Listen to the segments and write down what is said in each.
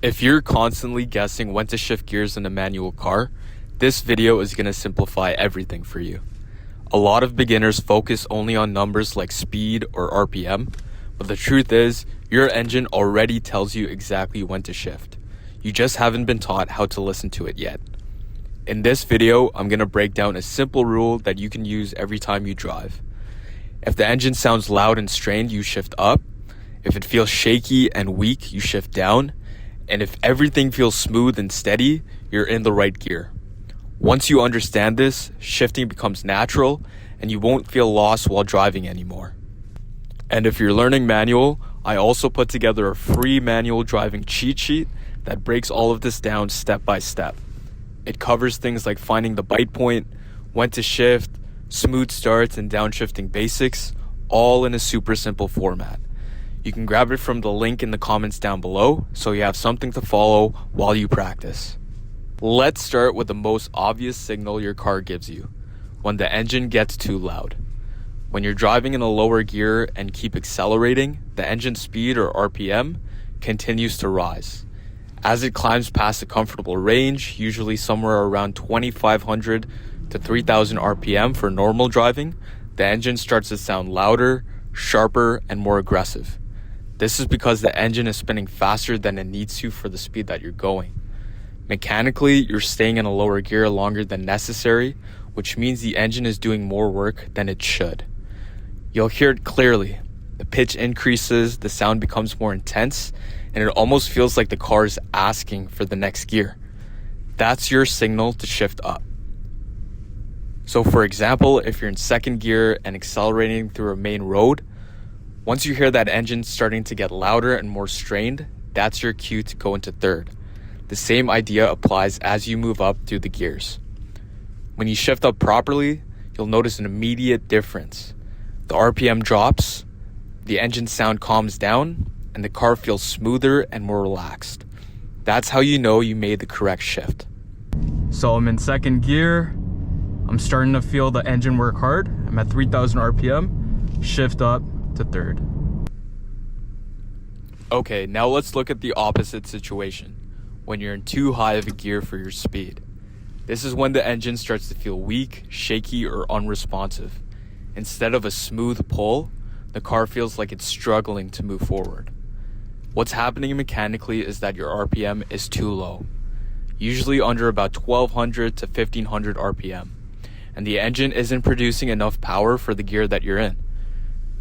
If you're constantly guessing when to shift gears in a manual car, this video is going to simplify everything for you. A lot of beginners focus only on numbers like speed or RPM, but the truth is, your engine already tells you exactly when to shift. You just haven't been taught how to listen to it yet. In this video, I'm going to break down a simple rule that you can use every time you drive. If the engine sounds loud and strained, you shift up. If it feels shaky and weak, you shift down. And if everything feels smooth and steady, you're in the right gear. Once you understand this, shifting becomes natural and you won't feel lost while driving anymore. And if you're learning manual, I also put together a free manual driving cheat sheet that breaks all of this down step by step. It covers things like finding the bite point, when to shift, smooth starts, and downshifting basics, all in a super simple format. You can grab it from the link in the comments down below so you have something to follow while you practice. Let's start with the most obvious signal your car gives you, when the engine gets too loud. When you're driving in a lower gear and keep accelerating, the engine speed or RPM continues to rise. As it climbs past a comfortable range, usually somewhere around 2,500 to 3,000 RPM for normal driving, the engine starts to sound louder, sharper, and more aggressive. This is because the engine is spinning faster than it needs to for the speed that you're going. Mechanically, you're staying in a lower gear longer than necessary, which means the engine is doing more work than it should. You'll hear it clearly. The pitch increases, the sound becomes more intense, and it almost feels like the car is asking for the next gear. That's your signal to shift up. So for example, if you're in second gear and accelerating through a main road, once you hear that engine starting to get louder and more strained, that's your cue to go into third. The same idea applies as you move up through the gears. When you shift up properly, you'll notice an immediate difference. The RPM drops, the engine sound calms down, and the car feels smoother and more relaxed. That's how you know you made the correct shift. So I'm in second gear. I'm starting to feel the engine work hard. I'm at 3,000 RPM. Shift up to third. Okay, now let's look at the opposite situation, when you're in too high of a gear for your speed. This is when the engine starts to feel weak, shaky, or unresponsive. Instead of a smooth pull, the car feels like it's struggling to move forward. What's happening mechanically is that your RPM is too low, usually under about 1,200 to 1,500 RPM, and the engine isn't producing enough power for the gear that you're in.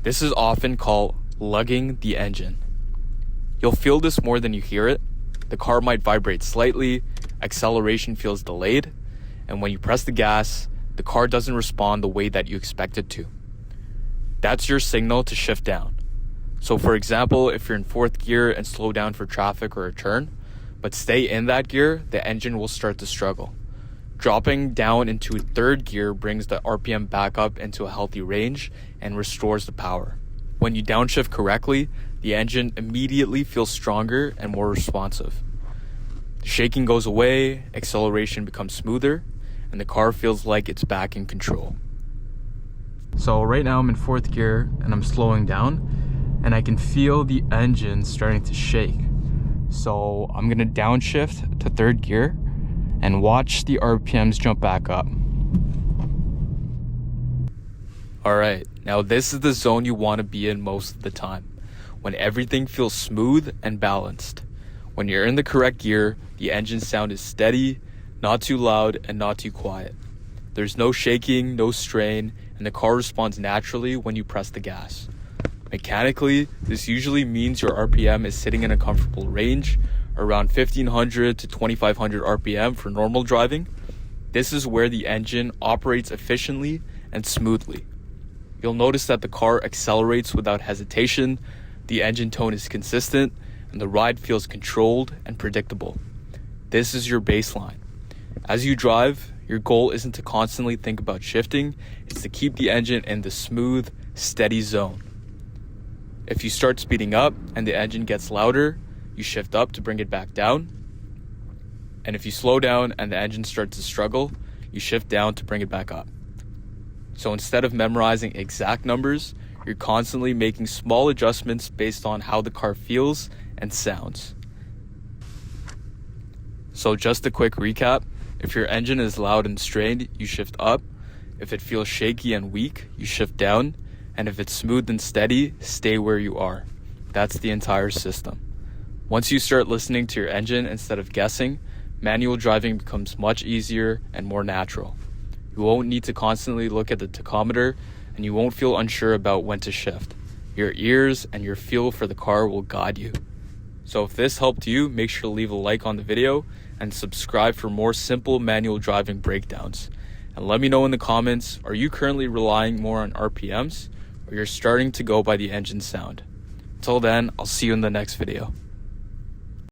This is often called lugging the engine. You'll feel this more than you hear it. The car might vibrate slightly, acceleration feels delayed, and when you press the gas, the car doesn't respond the way that you expect it to. That's your signal to shift down. So for example, if you're in fourth gear and slow down for traffic or a turn, but stay in that gear, the engine will start to struggle. Dropping down into third gear brings the RPM back up into a healthy range and restores the power. When you downshift correctly, the engine immediately feels stronger and more responsive. The shaking goes away, acceleration becomes smoother, and the car feels like it's back in control. So right now I'm in fourth gear and I'm slowing down, and I can feel the engine starting to shake. So I'm gonna downshift to third gear and watch the RPMs jump back up. Alright, now this is the zone you want to be in most of the time, when everything feels smooth and balanced. When you're in the correct gear, the engine sound is steady, not too loud and not too quiet. There's no shaking, no strain, and the car responds naturally when you press the gas. Mechanically, this usually means your RPM is sitting in a comfortable range, around 1,500 to 2,500 RPM for normal driving. This is where the engine operates efficiently and smoothly. You'll notice that the car accelerates without hesitation, the engine tone is consistent, and the ride feels controlled and predictable. This is your baseline. As you drive, your goal isn't to constantly think about shifting, it's to keep the engine in the smooth, steady zone. If you start speeding up and the engine gets louder, you shift up to bring it back down. And if you slow down and the engine starts to struggle, you shift down to bring it back up. So instead of memorizing exact numbers, you're constantly making small adjustments based on how the car feels and sounds. So just a quick recap, if your engine is loud and strained, you shift up. If it feels shaky and weak, you shift down. And if it's smooth and steady, stay where you are. That's the entire system. Once you start listening to your engine instead of guessing, manual driving becomes much easier and more natural. You won't need to constantly look at the tachometer, and you won't feel unsure about when to shift. Your ears and your feel for the car will guide you. So if this helped you, make sure to leave a like on the video and subscribe for more simple manual driving breakdowns. And let me know in the comments, are you currently relying more on RPMs or you're starting to go by the engine sound? Till then, I'll see you in the next video.